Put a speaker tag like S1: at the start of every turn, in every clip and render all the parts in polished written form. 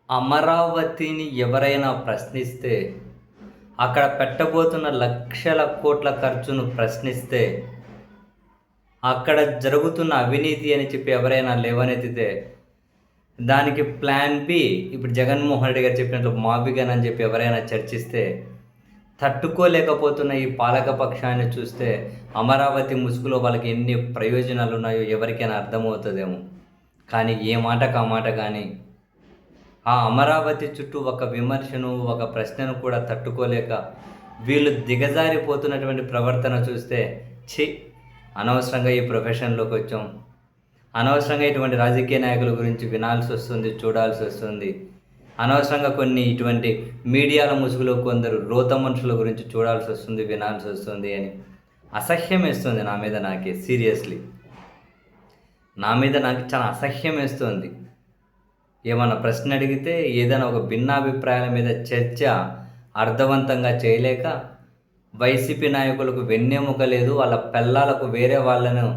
S1: అమరావతిని ఎవరైనా ప్రశ్నిస్తే, అక్కడ పెట్టబోతున్న లక్షల కోట్ల ఖర్చును ప్రశ్నిస్తే, అక్కడ జరుగుతున్న అవినీతి అని చెప్పి ఎవరైనా లేవనెత్తితే, దానికి ప్లాన్ బి ఇప్పుడు జగన్మోహన్ రెడ్డి గారు చెప్పినట్లు మాఫిగన్ అని చెప్పి ఎవరైనా చర్చిస్తే, తట్టుకోలేకపోతున్న ఈ పాలక పక్షాన్ని చూస్తే అమరావతి ముసుగులో వాళ్ళకి ఎన్ని ప్రయోజనాలు ఉన్నాయో ఎవరికైనా అర్థమవుతుందేమో. కానీ ఏ మాటకు ఆ మాట కానీ ఆ అమరావతి చుట్టూ ఒక విమర్శను, ఒక ప్రశ్నను కూడా తట్టుకోలేక వీళ్ళు దిగజారిపోతున్నటువంటి ప్రవర్తన చూస్తే ఛీ, అనవసరంగా ఈ ప్రొఫెషన్లోకి వచ్చాం, అనవసరంగా ఇటువంటి రాజకీయ నాయకుల గురించి వినాల్సి వస్తుంది, చూడాల్సి వస్తుంది, అనవసరంగా కొన్ని ఇటువంటి మీడియాల ముసుగులో కొందరు రోత మనుషుల గురించి చూడాల్సి వస్తుంది, వినాల్సి వస్తుంది అని అసహ్యం వేస్తుంది నా మీద. నాకే సీరియస్లీ నా మీద నాకు చాలా అసహ్యం వేస్తుంది. ఏమన్నా ప్రశ్న అడిగితే ఏదైనా ఒక భిన్నాభిప్రాయాల మీద చర్చ అర్థవంతంగా చేయలేక వైసీపీ నాయకులకు వెన్నెముక లేదు, వాళ్ళ పెళ్ళాలకు వేరే వాళ్ళను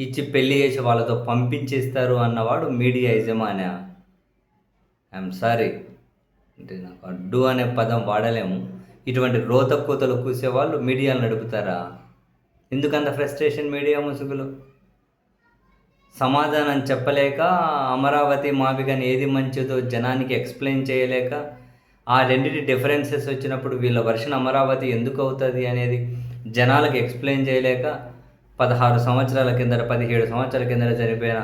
S1: ఇచ్చి పెళ్లి చేసి వాళ్ళతో పంపించేస్తారు అన్నవాడు మీడియా యజమాని. ఐఎమ్ సారీ, అంటే నాకు అడ్డు అనే పదం వాడలేము. ఇటువంటి రోత కూతలు కూసేవాళ్ళు మీడియాలు నడుపుతారా? ఎందుకంత ఫ్రస్ట్రేషన్ మీడియా ముసుగులు? సమాధానం చెప్పలేక అమరావతి మాఫిగన్ ఏది మంచిదో జనానికి ఎక్స్ప్లెయిన్ చేయలేక, ఆ రెండింటి డిఫరెన్సెస్ వచ్చినప్పుడు వీళ్ళ వర్షన్ అమరావతి ఎందుకు అవుతుంది అనేది జనాలకు ఎక్స్ప్లెయిన్ చేయలేక 16 సంవత్సరాల కిందట 17 సంవత్సరాల కిందట చనిపోయిన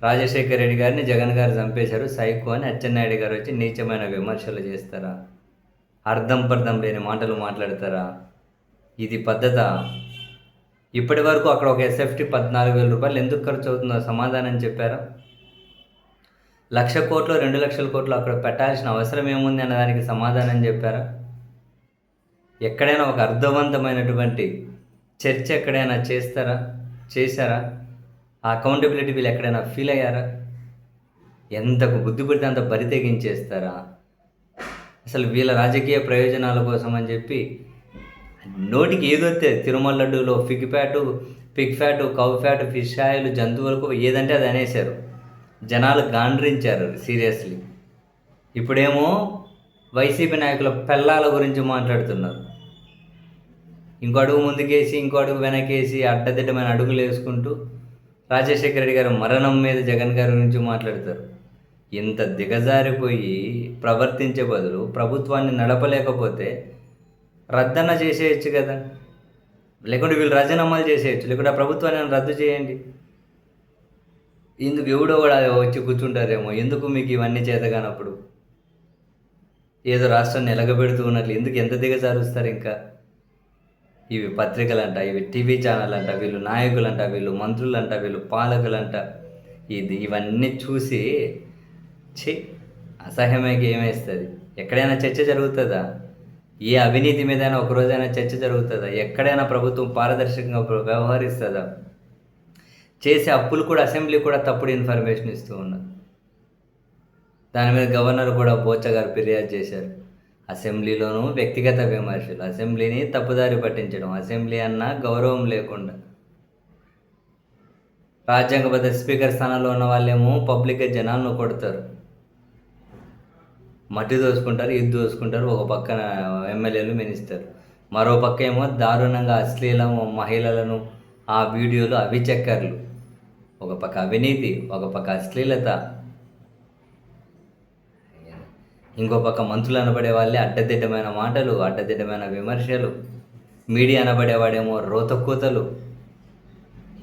S1: రాజశేఖర్ రెడ్డి గారిని జగన్ గారు చంపేశారు సైకో అని అచ్చెన్నాయుడు గారు వచ్చి నీచమైన విమర్శలు చేస్తారా? అర్థం పర్థం లేని మాటలు మాట్లాడతారా? ఇది పద్ధత? ఇప్పటి వరకు అక్కడ ఒక ఎస్ఎఫ్టీ 14,000 రూపాయలు ఎందుకు ఖర్చు అవుతుందో సమాధానం చెప్పారా? 1,00,000 కోట్లు 2,00,000 కోట్లు అక్కడ పెట్టాల్సిన అవసరం ఏముంది అన్న దానికి సమాధానం చెప్పారా? ఎక్కడైనా ఒక అర్థవంతమైనటువంటి చర్చ ఎక్కడైనా చేశారా? ఆ అకౌంటబిలిటీ వీళ్ళు ఎక్కడైనా ఫీల్ అయ్యారా? ఎంతకు బుద్ధి పుడితే అంత బరి తెగించేస్తారా? అసలు వీళ్ళ రాజకీయ ప్రయోజనాల కోసం అని చెప్పి నోటికి ఏదొస్తే తిరుమల లడ్డూలో Pig fat, cow fat, fish oil, జంతువులకు ఏదంటే అది అనేశారు. జనాలు గాండ్రించారు సీరియస్లీ. ఇప్పుడేమో వైసీపీ నాయకుల పెళ్ళాల గురించి మాట్లాడుతున్నారు. ఇంకో అడుగు ముందుకేసి ఇంకో అడుగు వెనకేసి అడ్డదిడ్డమైన అడుగులు వేసుకుంటూ రాజశేఖర రెడ్డి గారు మరణం మీద జగన్ గారి గురించి మాట్లాడతారు. ఇంత దిగజారిపోయి ప్రవర్తించే బదులు ప్రభుత్వాన్ని నడపలేకపోతే రద్దన చేసేయచ్చు కదా, లేకుంటే వీళ్ళు రాజీనామాలు చేసేయచ్చు, లేకుంటే ప్రభుత్వాన్ని రద్దు చేయండి. ఎందుకు ఎవడో కూడా వచ్చి కూర్చుంటారేమో, ఎందుకు మీకు ఇవన్నీ చేతగానప్పుడు? ఏదో రాష్ట్రాన్ని ఎలగబెడుతూ ఉన్నట్లు ఎందుకు ఎంత దిగజారుస్తారు? ఇంకా ఇవి పత్రికలంట, ఇవి టీవీ ఛానల్ అంట, వీళ్ళు నాయకులంట, వీళ్ళు మంత్రులంట, వీళ్ళు పాలకులంట, ఇవన్నీ చూసి అసహ్యమైకి ఏమేస్తుంది? ఎక్కడైనా చర్చ జరుగుతుందా? ఏ అవినీతి మీదైనా ఒకరోజైనా చర్చ జరుగుతుందా? ఎక్కడైనా ప్రభుత్వం పారదర్శకంగా వ్యవహరిస్తుందా? చేసే అప్పులు కూడా అసెంబ్లీ కూడా తప్పుడు ఇన్ఫర్మేషన్ ఇస్తూ ఉన్నారు. దాని మీద గవర్నర్ కూడా బోచ్చ గారు ఫిర్యాదు చేశారు. అసెంబ్లీలోనూ వ్యక్తిగత విమర్శలు, అసెంబ్లీని తప్పుదారి పట్టించడం, అసెంబ్లీ అన్న గౌరవం లేకుండా, రాజ్యాంగబద్ధ స్పీకర్ స్థానంలో ఉన్న వాళ్ళేమో పబ్లిక్గా జనాలను కొడతారు, మట్టి దోసుకుంటారు, ఇది దోసుకుంటారు. ఒక పక్కన ఎమ్మెల్యేలు మినిస్టర్, మరో పక్క ఏమో దారుణంగా అశ్లీల మహిళలను ఆ వీడియోలు అవి చక్కర్లు. ఒక పక్క అవినీతి, ఒక పక్క అశ్లీలత, ఇంకో పక్క మంత్రులు అనబడే వాళ్ళే అడ్డదిడ్డమైన మాటలు, అడ్డదిడ్డమైన విమర్శలు, మీడియా అనబడేవాడేమో రోతకూతలు.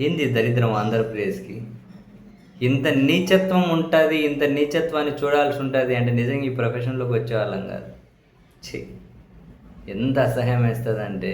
S1: ఏంది దరిద్రం ఆంధ్రప్రదేశ్కి? ఇంత నీచత్వం ఉంటుంది, ఇంత నీచత్వాన్ని చూడాల్సి ఉంటుంది అంటే నిజంగా ఈ ప్రొఫెషన్లోకి వచ్చేవాళ్ళం కాదు. ఎంత అసహ్యం వేస్తుంది అంటే